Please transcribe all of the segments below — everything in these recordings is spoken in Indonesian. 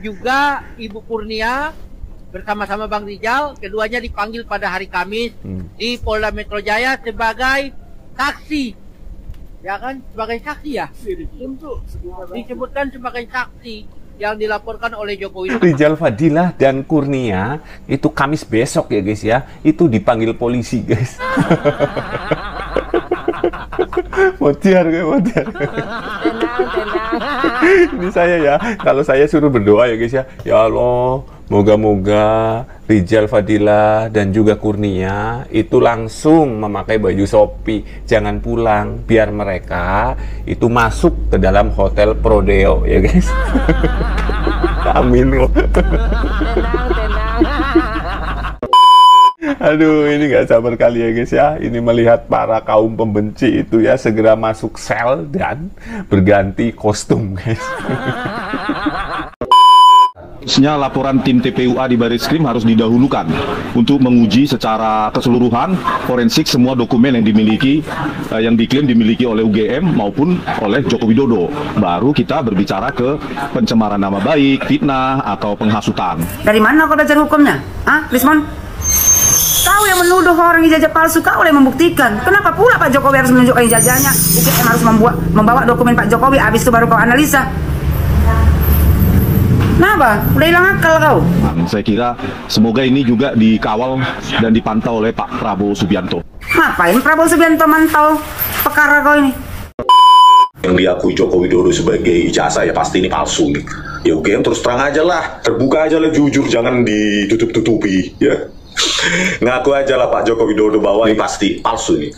Juga Ibu Kurnia bersama-sama Bang Rizal, keduanya dipanggil pada hari Kamis di Polda Metro Jaya sebagai saksi. Ya kan, sebagai saksi ya? Disebutkan sebagai saksi yang dilaporkan oleh Jokowi. Rizal Fadilah dan Kurnia itu Kamis besok ya guys ya, itu dipanggil polisi guys. Motiar kayak motiar. Ini saya ya, kalau saya suruh berdoa ya guys ya, ya Allah, moga-moga Rizal Fadilah dan juga Kurnia itu langsung memakai baju Shopee, jangan pulang, biar mereka itu masuk ke dalam hotel Prodeo ya guys. Amin loh. Aduh, ini nggak sabar kali ya guys ya. Ini melihat para kaum pembenci itu ya segera masuk sel dan berganti kostum guys. Harusnya laporan tim TPUA di Baris Krim harus didahulukan untuk menguji secara keseluruhan forensik semua dokumen yang dimiliki, yang diklaim dimiliki oleh UGM maupun oleh Joko Widodo. Baru kita berbicara ke pencemaran nama baik, fitnah, atau penghasutan. Dari mana kau belajar hukumnya? Ah, Rismon? Kau yang menuduh orang ijazah palsu, kau yang membuktikan. Kenapa pula Pak Jokowi harus menunjukkan ijazahnya? UGM harus membawa dokumen Pak Jokowi, habis itu baru kau analisa. Kenapa? Udah hilang akal kau? Saya kira semoga ini juga dikawal dan dipantau oleh Pak Prabowo Subianto. Ngapain Prabowo Subianto mantau perkara kau ini? Yang diakui Joko Widodo sebagai ijazah ya pasti ini palsu nih. Ya UGM terus terang aja lah, terbuka aja lah, jujur, jangan ditutup-tutupi ya. Ngaku aja lah Pak Joko Widodo bahwa ini pasti palsu nih.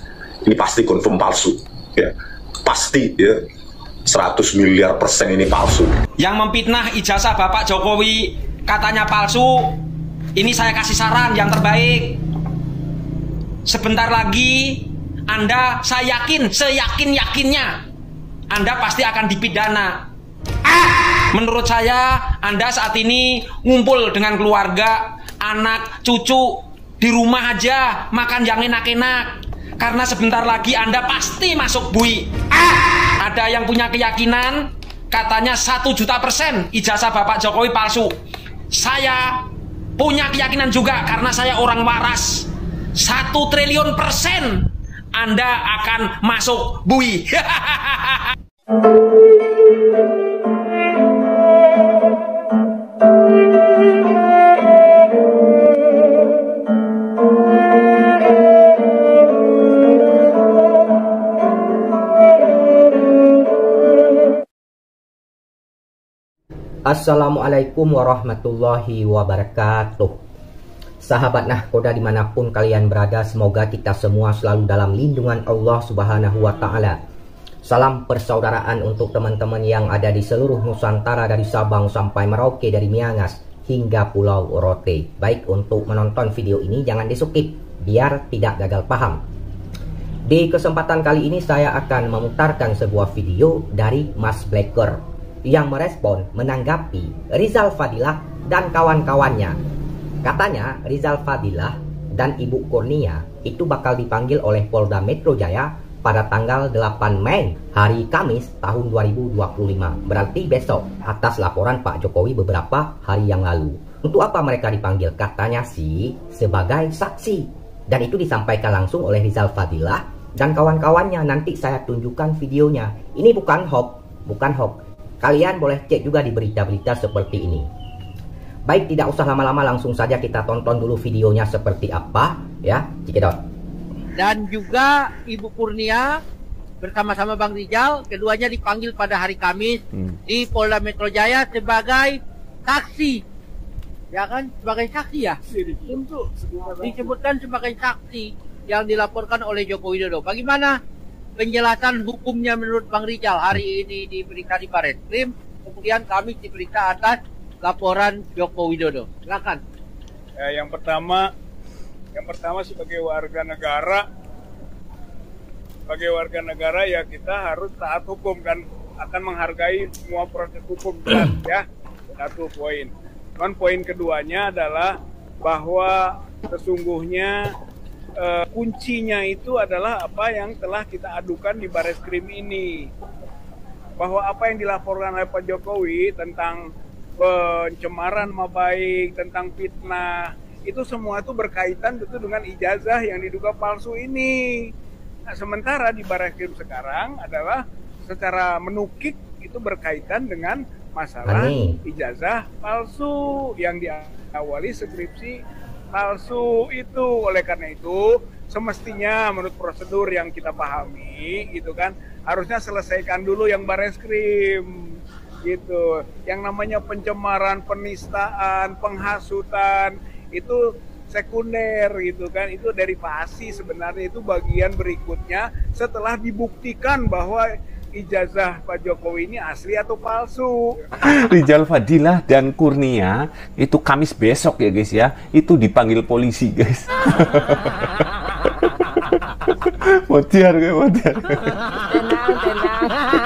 Ini pasti confirm palsu ya. Pasti ya. 100 miliar % ini palsu. Yang memfitnah ijazah Bapak Jokowi katanya palsu, ini saya kasih saran yang terbaik. Sebentar lagi Anda, saya yakin, seyakin-yakinnya Anda pasti akan dipidana. Menurut saya Anda saat ini ngumpul dengan keluarga, anak, cucu di rumah aja, makan yang enak-enak. Karena sebentar lagi Anda pasti masuk bui. Ada yang punya keyakinan katanya 1.000.000% ijazah Bapak Jokowi palsu. Saya punya keyakinan juga karena saya orang waras. 1 triliun % Anda akan masuk bui. Assalamualaikum warahmatullahi wabarakatuh. Sahabat nahkoda dimanapun kalian berada, semoga kita semua selalu dalam lindungan Allah Subhanahu wa Ta'ala. Salam persaudaraan untuk teman-teman yang ada di seluruh Nusantara, dari Sabang sampai Merauke, dari Miangas hingga Pulau Rote. Baik, untuk menonton video ini jangan di-skip biar tidak gagal paham. Di kesempatan kali ini saya akan memutarkan sebuah video dari Mas Blacker yang merespon menanggapi Rizal Fadilah dan kawan-kawannya. Katanya Rizal Fadilah dan Ibu Kurnia itu bakal dipanggil oleh Polda Metro Jaya pada tanggal 8 Mei, hari Kamis tahun 2025. Berarti besok, atas laporan Pak Jokowi beberapa hari yang lalu. Untuk apa mereka dipanggil? Katanya sih sebagai saksi. Dan itu disampaikan langsung oleh Rizal Fadilah dan kawan-kawannya. Nanti saya tunjukkan videonya. Ini bukan hoax, bukan hoax. Kalian boleh cek juga di berita-berita seperti ini. Baik, tidak usah lama-lama, langsung saja kita tonton dulu videonya seperti apa ya. Cekidot. Dan juga Ibu Kurnia bersama-sama Bang Rizal, keduanya dipanggil pada hari Kamis di Polda Metro Jaya sebagai saksi. Ya kan, sebagai saksi ya? Disebutkan sebagai saksi yang dilaporkan oleh Joko Widodo. Bagaimana penjelasan hukumnya menurut Bang Rizal hari ini diperiksa di Baris Krim, kemudian kami diperiksa atas laporan Joko Widodo. Silakan. Ya, yang pertama sebagai warga negara ya kita harus taat hukum dan akan menghargai semua proses hukum ya. Satu poin. Dan poin keduanya adalah bahwa sesungguhnya kuncinya itu adalah apa yang telah kita adukan di Baris Krim ini, bahwa apa yang dilaporkan oleh Pak Jokowi tentang pencemaran nama baik, tentang fitnah, itu semua itu berkaitan betul dengan ijazah yang diduga palsu ini. Nah, sementara di Barreskrim sekarang adalah secara menukik itu berkaitan dengan masalah ijazah palsu yang diawali skripsi palsu itu. Oleh karena itu semestinya menurut prosedur yang kita pahami gitu kan, harusnya selesaikan dulu yang Barreskrim gitu. Yang namanya pencemaran, penistaan, penghasutan itu sekunder gitu kan, itu derivasi sebenarnya, itu bagian berikutnya setelah dibuktikan bahwa ijazah Pak Jokowi ini asli atau palsu. Rizal Fadilah dan Kurnia itu Kamis besok ya guys ya, itu dipanggil polisi guys. Motiar kayak motiar.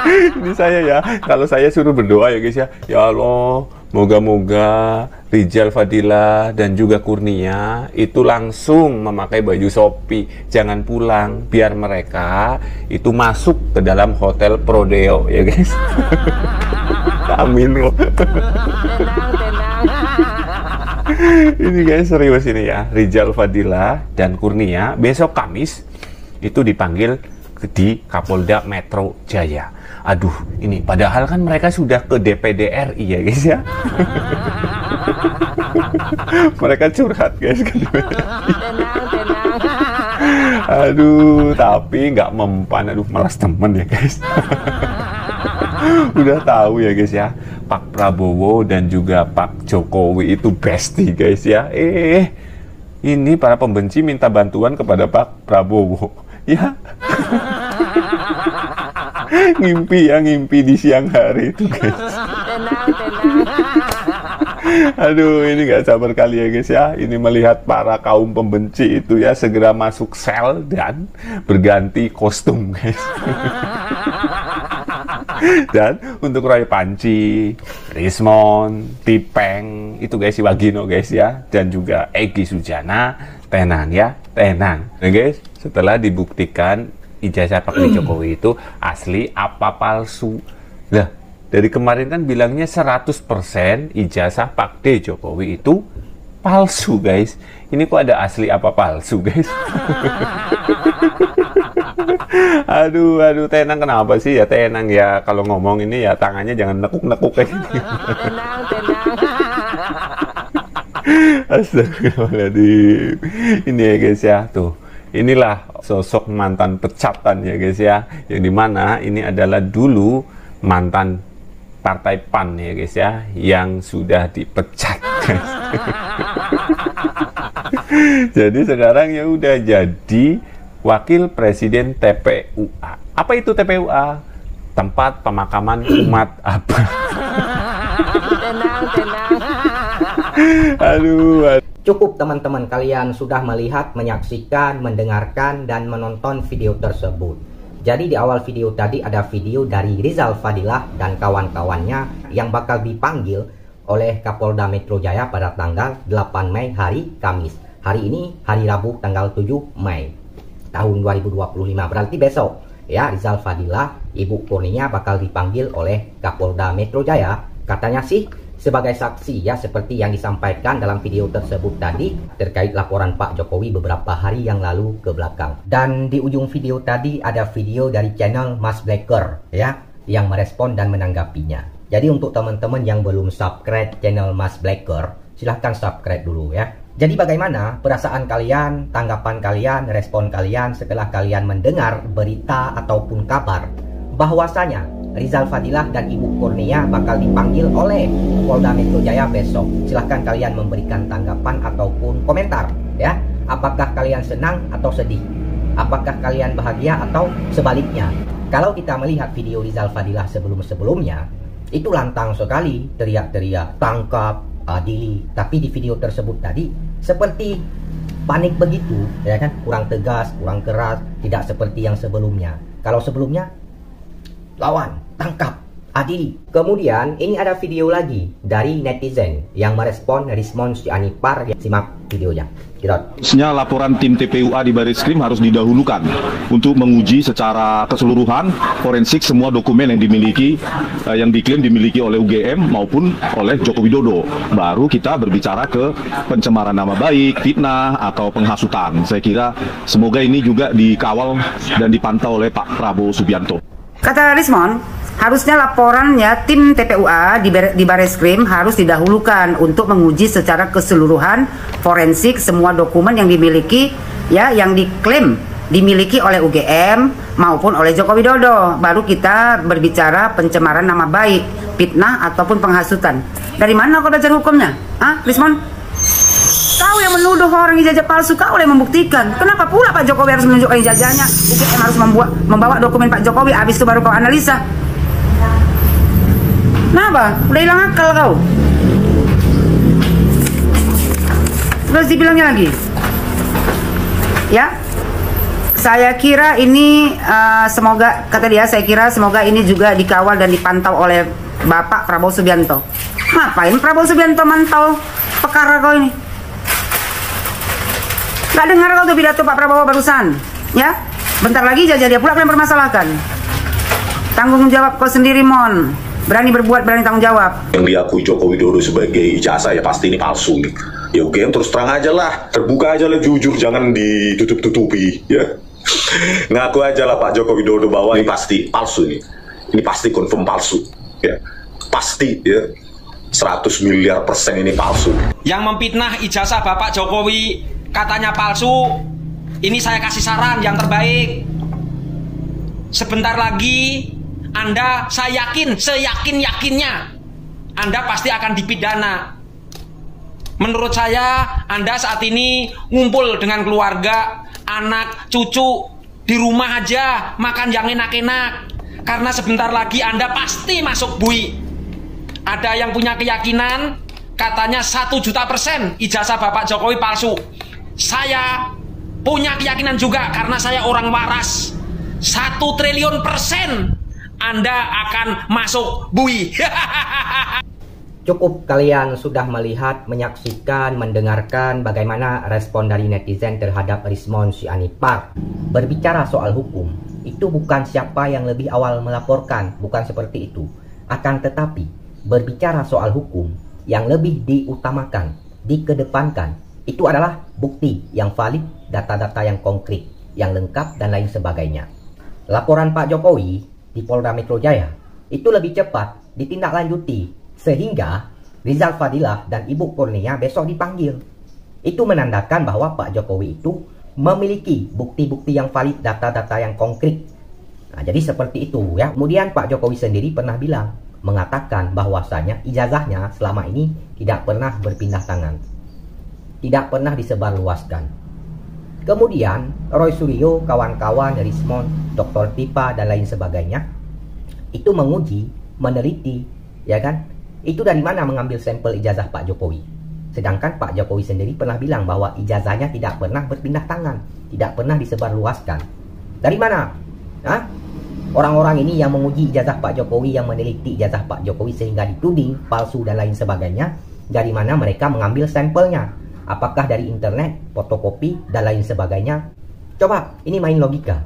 Ini saya ya, kalau saya suruh berdoa ya guys ya, ya Allah, moga-moga Rizal Fadilah dan juga Kurnia itu langsung memakai baju Shopee, jangan pulang, biar mereka itu masuk ke dalam hotel Prodeo ya guys. Amin loh. Ini guys serius ini ya, Rizal Fadilah dan Kurnia besok Kamis itu dipanggil di Kapolda Metro Jaya. Aduh, ini padahal kan mereka sudah ke DPD RI ya guys ya. Mereka curhat guys ke DPD. Aduh, tapi nggak mempan. Aduh, malas temen ya guys. Udah tahu ya guys ya, Pak Prabowo dan juga Pak Jokowi itu bestie guys ya. Ini para pembenci minta bantuan kepada Pak Prabowo. Ya, ngimpi di siang hari itu guys. Aduh, ini nggak sabar kali ya guys ya, ini melihat para kaum pembenci itu ya segera masuk sel dan berganti kostum guys. Dan untuk Roy Panci, Rismon, Tipeng itu guys, si Wagino guys ya, dan juga Egy Sujana, tenang ya, tenang. Nah guys, setelah dibuktikan ijazah Pak Jokowi itu asli apa palsu. Lah, dari kemarin kan bilangnya 100% ijazah Pak Jokowi itu palsu guys. Ini kok ada asli apa palsu guys? Aduh, tenang kenapa sih ya, tenang ya, kalau ngomong ini ya tangannya jangan nekuk-nekuk kayak gini. Tenang. Astagfirullahaladzim. Ini ya guys ya, tuh. Inilah sosok mantan pecatan ya guys ya, yang dimana ini adalah dulu mantan Partai PAN ya guys ya, yang sudah dipecat guys. Jadi sekarang ya udah jadi Wakil Presiden TPUA. Apa itu TPUA? Tempat pemakaman umat apa? Tenang. Aduh. Cukup teman-teman kalian sudah melihat, menyaksikan, mendengarkan, dan menonton video tersebut. Jadi di awal video tadi ada video dari Rizal Fadilah dan kawan-kawannya yang bakal dipanggil oleh Kapolda Metro Jaya pada tanggal 8 Mei hari Kamis. Hari ini hari Rabu tanggal 7 Mei tahun 2025, berarti besok ya Rizal Fadilah, Ibu Kurnia bakal dipanggil oleh Kapolda Metro Jaya. Katanya sih sebagai saksi ya, seperti yang disampaikan dalam video tersebut tadi terkait laporan Pak Jokowi beberapa hari yang lalu ke belakang. Dan di ujung video tadi ada video dari channel Mas Blacker ya yang merespon dan menanggapinya. Jadi untuk teman-teman yang belum subscribe channel Mas Blacker, silahkan subscribe dulu ya. Jadi bagaimana perasaan kalian, tanggapan kalian, respon kalian setelah kalian mendengar berita ataupun kabar bahwasanya Rizal Fadilah dan Ibu Kurnia bakal dipanggil oleh Polda Metro Jaya besok? Silahkan kalian memberikan tanggapan ataupun komentar ya. Apakah kalian senang atau sedih? Apakah kalian bahagia atau sebaliknya? Kalau kita melihat video Rizal Fadilah sebelum-sebelumnya, itu lantang sekali, teriak-teriak, tangkap, adili. Tapi di video tersebut tadi seperti panik begitu ya kan, kurang tegas, kurang keras, tidak seperti yang sebelumnya. Kalau sebelumnya lawan, tangkap, Adili. Kemudian ini ada video lagi dari netizen yang merespon Rismon Syarifar. Simak videonya. Harusnya laporan tim TPUA di Barreskrim harus didahulukan untuk menguji secara keseluruhan forensik semua dokumen yang dimiliki, yang diklaim dimiliki oleh UGM maupun oleh Joko Widodo. Baru kita berbicara ke pencemaran nama baik, fitnah atau penghasutan. Saya kira semoga ini juga dikawal dan dipantau oleh Pak Prabowo Subianto. Kata Rismon, harusnya laporannya tim TPUA di Barreskrim harus didahulukan untuk menguji secara keseluruhan forensik semua dokumen yang dimiliki, ya, yang diklaim dimiliki oleh UGM maupun oleh Joko Widodo. Baru kita berbicara pencemaran nama baik, fitnah ataupun penghasutan. Dari mana kau belajar hukumnya? Ah, Rismon? Kau yang menuduh orang ijazah palsu, kau yang membuktikan. Kenapa pula Pak Jokowi harus menunjukkan ijazahnya? UGM harus membawa dokumen Pak Jokowi, habis itu baru kau analisa. Kenapa? Udah hilang akal kau. Terus dibilangnya lagi. Ya, saya kira ini semoga, kata dia, saya kira semoga ini juga dikawal dan dipantau oleh Bapak Prabowo Subianto. Ngapain Prabowo Subianto mantau perkara kau ini? Gak dengar kau tuh pidato Pak Prabowo barusan, ya? Bentar lagi dia pula akan mempermasalahkan. Tanggung jawab kau sendiri, Mon. Berani berbuat, berani tanggung jawab. Yang diakui Joko Widodo sebagai ijazah ya pasti ini palsu nih. Ya UGM terus terang aja lah, terbuka aja lah, jujur, jangan ditutup-tutupi, ya. Ngaku aja lah Pak Joko Widodo bahwa ini pasti palsu nih. Ini pasti confirm palsu, ya. Pasti, ya. 100 miliar % ini palsu. Yang memfitnah ijazah Bapak Jokowi katanya palsu, ini saya kasih saran yang terbaik. Sebentar lagi Anda, saya yakin, seyakin-yakinnya Anda pasti akan dipidana. Menurut saya Anda saat ini ngumpul dengan keluarga, anak, cucu di rumah aja, makan yang enak-enak, karena sebentar lagi Anda pasti masuk bui. Ada yang punya keyakinan katanya 1 juta % ijazah Bapak Jokowi palsu. Saya punya keyakinan juga karena saya orang waras. 1 triliun % Anda akan masuk bui. Cukup kalian sudah melihat, menyaksikan, mendengarkan bagaimana respon dari netizen terhadap Rismon Syarifar. Berbicara soal hukum, itu bukan siapa yang lebih awal melaporkan, bukan seperti itu. Akan tetapi, berbicara soal hukum, yang lebih diutamakan, dikedepankan, itu adalah bukti yang valid, data-data yang konkret, yang lengkap, dan lain sebagainya. Laporan Pak Jokowi di Polda Metro Jaya itu lebih cepat ditindaklanjuti sehingga Rizal Fadilah dan Ibu Kurnia besok dipanggil. Itu menandakan bahwa Pak Jokowi itu memiliki bukti-bukti yang valid, data-data yang konkret. Nah, jadi seperti itu ya. Kemudian Pak Jokowi sendiri pernah bilang, mengatakan bahwasanya ijazahnya selama ini tidak pernah berpindah tangan, tidak pernah disebarluaskan. Kemudian Roy Suryo, kawan-kawan dari Rismon, Dr. Pipa dan lain sebagainya itu menguji, meneliti, ya kan? Itu dari mana mengambil sampel ijazah Pak Jokowi. Sedangkan Pak Jokowi sendiri pernah bilang bahwa ijazahnya tidak pernah berpindah tangan, tidak pernah disebarluaskan. Dari mana? Hah? Orang-orang ini yang menguji ijazah Pak Jokowi, yang meneliti ijazah Pak Jokowi sehingga dituding palsu dan lain sebagainya, dari mana mereka mengambil sampelnya? Apakah dari internet, fotokopi, dan lain sebagainya? Coba, ini main logika.